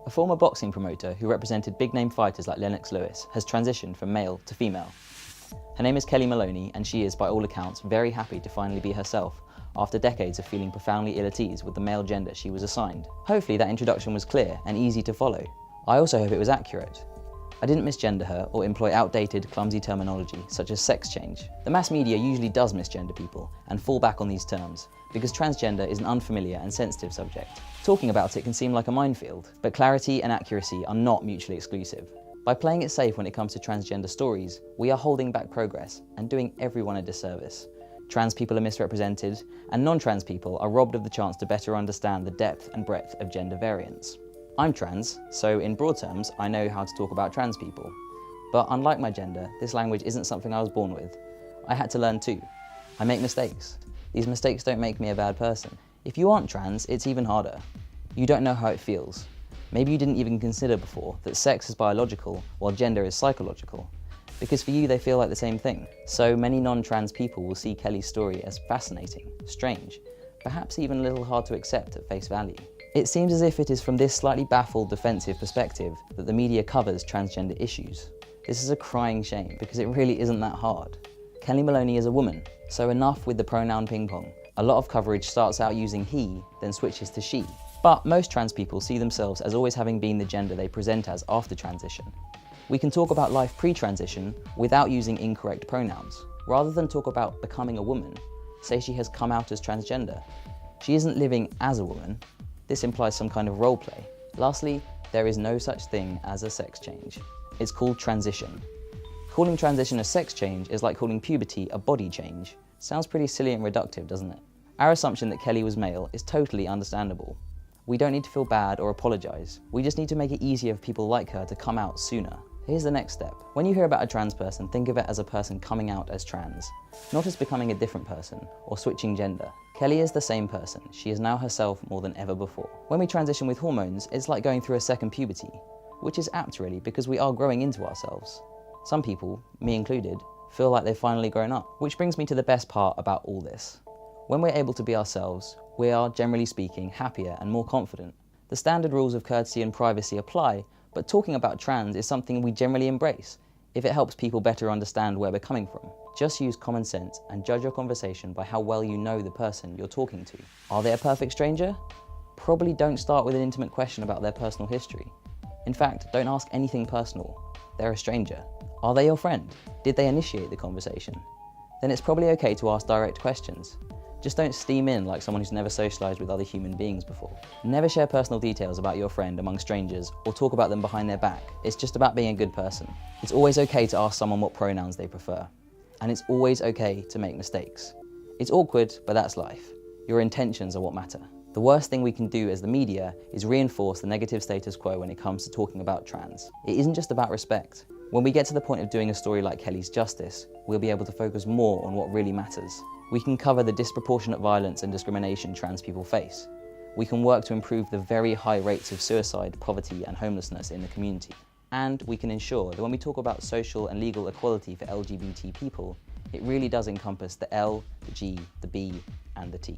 A former boxing promoter who represented big-name fighters like Lennox Lewis has transitioned from male to female. Her name is Kelly Maloney, and she is, by all accounts, very happy to finally be herself after decades of feeling profoundly ill at ease with the male gender she was assigned. Hopefully that introduction was clear and easy to follow. I also hope it was accurate. I didn't misgender her or employ outdated, clumsy terminology such as sex change. The mass media usually does misgender people and fall back on these terms because transgender is an unfamiliar and sensitive subject. Talking about it can seem like a minefield, but clarity and accuracy are not mutually exclusive. By playing it safe when it comes to transgender stories, we are holding back progress and doing everyone a disservice. Trans people are misrepresented, and non-trans people are robbed of the chance to better understand the depth and breadth of gender variance. I'm trans, so in broad terms, I know how to talk about trans people. But unlike my gender, this language isn't something I was born with. I had to learn too. I make mistakes. These mistakes don't make me a bad person. If you aren't trans, it's even harder. You don't know how it feels. Maybe you didn't even consider before that sex is biological while gender is psychological. Because for you, they feel like the same thing. So many non-trans people will see Kelly's story as fascinating, strange, perhaps even a little hard to accept at face value. It seems as if it is from this slightly baffled, defensive perspective that the media covers transgender issues. This is a crying shame because it really isn't that hard. Kelly Maloney is a woman, so enough with the pronoun ping pong. A lot of coverage starts out using he, then switches to she. But most trans people see themselves as always having been the gender they present as after transition. We can talk about life pre-transition without using incorrect pronouns. Rather than talk about becoming a woman, say she has come out as transgender. She isn't living as a woman. This implies some kind of role play. Lastly, there is no such thing as a sex change. It's called transition. Calling transition a sex change is like calling puberty a body change. Sounds pretty silly and reductive, doesn't it? Our assumption that Kelly was male is totally understandable. We don't need to feel bad or apologise. We just need to make it easier for people like her to come out sooner. Here's the next step. When you hear about a trans person, think of it as a person coming out as trans, not as becoming a different person or switching gender. Kelly is the same person. She is now herself more than ever before. When we transition with hormones, it's like going through a second puberty, which is apt really because we are growing into ourselves. Some people, me included, feel like they've finally grown up. Which brings me to the best part about all this. When we're able to be ourselves, we are, generally speaking, happier and more confident. The standard rules of courtesy and privacy apply, but talking about trans is something we generally embrace if it helps people better understand where we're coming from. Just use common sense and judge your conversation by how well you know the person you're talking to. Are they a perfect stranger? Probably don't start with an intimate question about their personal history. In fact, don't ask anything personal. They're a stranger. Are they your friend? Did they initiate the conversation? Then it's probably okay to ask direct questions. Just don't steam in like someone who's never socialised with other human beings before. Never share personal details about your friend among strangers or talk about them behind their back. It's just about being a good person. It's always okay to ask someone what pronouns they prefer. And it's always okay to make mistakes. It's awkward, but that's life. Your intentions are what matter. The worst thing we can do as the media is reinforce the negative status quo when it comes to talking about trans. It isn't just about respect. When we get to the point of doing a story like Kelly's Justice, we'll be able to focus more on what really matters. We can cover the disproportionate violence and discrimination trans people face. We can work to improve the very high rates of suicide, poverty and homelessness in the community. And we can ensure that when we talk about social and legal equality for LGBT people, it really does encompass the L, the G, the B and the T.